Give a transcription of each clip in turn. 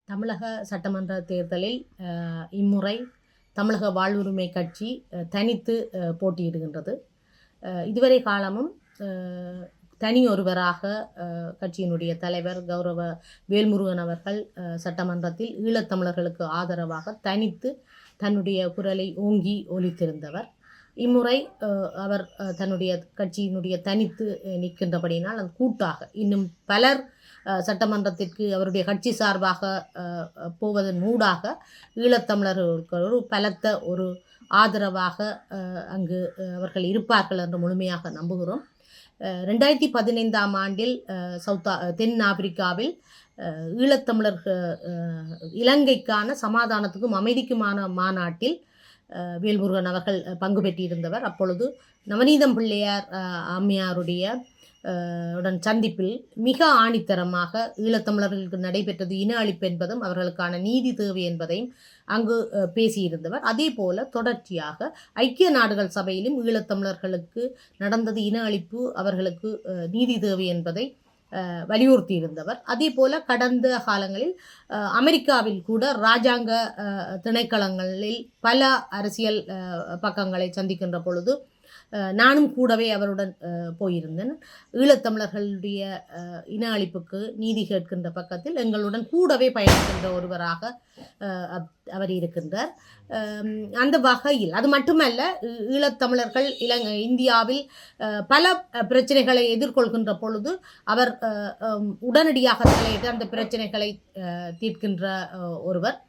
தமிழக சட்டமன்ற தேர்தலில் இம்முறை தமிழக வாழ்வுரிமை கட்சி தனித்து போட்டியிடுகின்றது. இதுவரை காலமும் தனி ஒருவராக கட்சியினுடைய தலைவர் கௌரவ வேல்முருகன் அவர்கள் சட்டமன்றத்தில் ஈழத்தமிழர்களுக்கு ஆதரவாக தனித்து தன்னுடைய குரலை ஓங்கி ஒலித்திருந்தவர். இம்முறை அவர் தன்னுடைய கட்சியினுடைய தனித்து நிற்கின்றபடியினால் அது கூட்டாக இன்னும் பலர் சட்டமன்றத்திற்கு அவருடைய கட்சி சார்பாக போவதன் ஊடாக ஈழத்தமிழர்களுக்கு ஒரு பலத்த ஒரு ஆதரவாக அங்கு அவர்கள் இருப்பார்கள் என்று முழுமையாக நம்புகிறோம். 2015ஆம் ஆண்டில் தென் ஆப்பிரிக்காவில் ஈழத்தமிழர்கள் இலங்கைக்கான சமாதானத்துக்கும் அமைதிக்குமான மாநாட்டில் வேல்முருகன் அவர்கள் பங்கு பெற்றிருந்தவர். அப்பொழுது நவநீதம் பிள்ளையார் அம்மையாருடைய உடன் சந்திப்பில் மிக ஆணித்தரமாக ஈழத்தமிழர்களுக்கு நடைபெற்றது இன அழிப்பு என்பதும் அவர்களுக்கான நீதி தேவை என்பதையும் அங்கு பேசியிருந்தவர். அதே போல தொடர்ச்சியாக ஐக்கிய நாடுகள் சபையிலும் ஈழத்தமிழர்களுக்கு நடந்தது இன அழிப்பு, அவர்களுக்கு நீதி தேவை என்பதை வலியுறுத்தி இருந்தவர். அதே போல கடந்த காலங்களில் அமெரிக்காவில் கூட இராஜாங்க திணைக்களங்களில் பல அரசியல் பக்கங்களை சந்திக்கின்ற பொழுது நானும் கூடவே அவருடன் போயிருந்தேன். ஈழத்தமிழர்களுடைய இன அழிப்புக்கு நீதி கேட்கின்ற பக்கத்தில் எங்களுடன் கூடவே பயணிக்கின்ற ஒருவராக அவர் இருக்கின்றார். அந்த வகையில் அது மட்டுமல்ல, ஈழத்தமிழர்கள் இந்தியாவில் பல பிரச்சனைகளை எதிர்கொள்கின்ற பொழுது அவர் உடனடியாக தலையிட்டு அந்த பிரச்சனைகளை தீர்க்கின்ற ஒருவர்.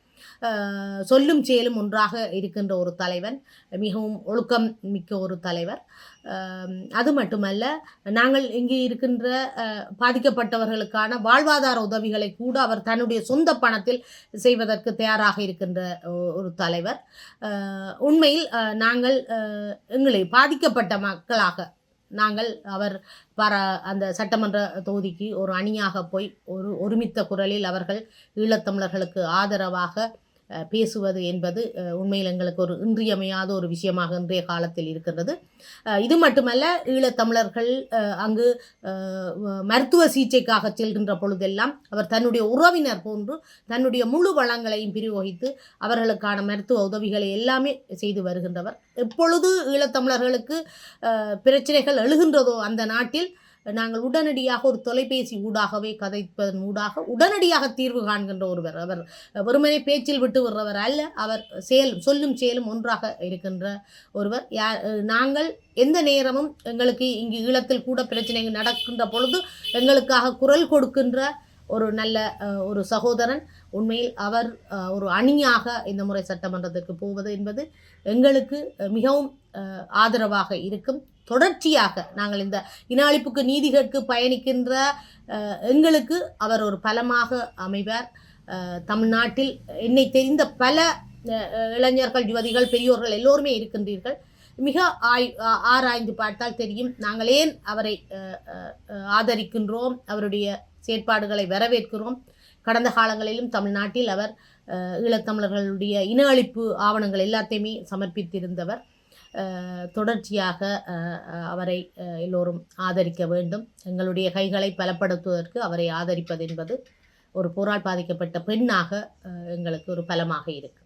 சொல்லும் செயலும் ஒன்றாக இருக்கின்ற ஒரு தலைவன், மிகவும் ஒழுக்கம் மிக்க ஒரு தலைவர். அது மட்டுமல்ல, நாங்கள் இங்கே இருக்கின்ற பாதிக்கப்பட்டவர்களுக்கான வாழ்வாதார உதவிகளை கூட அவர் தன்னுடைய சொந்த பணத்தில் செய்வதற்கு தயாராக இருக்கின்ற ஒரு தலைவர். உண்மையில் நாங்கள் எங்களை பாதிக்கப்பட்ட மக்களாக அவர் அந்த சட்டமன்ற தொகுதிக்கு ஒரு அணியாக போய் ஒருமித்த குரலில் அவர்கள் ஈழத்தமிழர்களுக்கு ஆதரவாக பேசுவது என்பது உண்மையில் எங்களுக்கு ஒரு இன்றியமையாத ஒரு விஷயமாக இன்றைய காலத்தில் இருக்கின்றது. இது மட்டுமல்ல, ஈழத்தமிழர்கள் அங்கு மருத்துவ சிகிச்சைக்காக செல்கின்ற பொழுதெல்லாம் அவர் தன்னுடைய உறவினர் போன்று தன்னுடைய முழு வளங்களையும் பிரிவகித்து அவர்களுக்கான மருத்துவ உதவிகளை எல்லாமே செய்து வருகின்றவர். எப்பொழுது ஈழத்தமிழர்களுக்கு பிரச்சனைகள் எழுகின்றதோ அந்த நாட்டில் நாங்கள் உடனடியாக ஒரு தொலைபேசி ஊடாகவே கதைப்பதன் ஊடாக உடனடியாக தீர்வு காண்கின்ற ஒருவர். அவர் வெறுமனே பேச்சில் விட்டு விடுறவர் அல்ல, அவர் சொல்லும் செயலும் ஒன்றாக இருக்கின்ற ஒருவர். நாங்கள் எந்த நேரமும் எங்களுக்கு இங்கு ஈழத்தில் கூட பிரச்சனைகள் நடக்கின்ற பொழுது எங்களுக்காக குரல் கொடுக்கின்ற ஒரு நல்ல ஒரு சகோதரன். உண்மையில் அவர் ஒரு அணியாக இந்த முறை சட்டமன்றத்திற்கு போவது என்பது எங்களுக்கு மிகவும் ஆதரவாக இருக்கும். தொடர்ச்சியாக நாங்கள் இந்த இன அழிப்புக்கு நீதி கேட்க பயணிக்கின்ற எங்களுக்கு அவர் ஒரு பலமாக அமைவார். தமிழ்நாட்டில் என்னை தெரிந்த பல இளைஞர்கள், யுவதிகள், பெரியோர்கள் எல்லோருமே இருக்கின்றீர்கள். மிக ஆராய்ந்து பார்த்தால் தெரியும் நாங்கள் ஏன் அவரை ஆதரிக்கின்றோம், அவருடைய செயற்பாடுகளை வரவேற்கிறோம். கடந்த காலங்களிலும் தமிழ்நாட்டில் அவர் ஈழத்தமிழர்களுடைய இன அழிப்பு ஆவணங்கள் எல்லாத்தையுமே சமர்ப்பித்திருந்தவர். தொடர்ச்சியாக அவரை எல்லோரும் ஆதரிக்க வேண்டும். எங்களுடைய கைகளை பலப்படுத்துவதற்கு அவரை ஆதரிப்பது என்பது ஒரு போரால் பாதிக்கப்பட்ட பெண்ணாக எங்களுக்கு ஒரு பலமாக இருக்கு.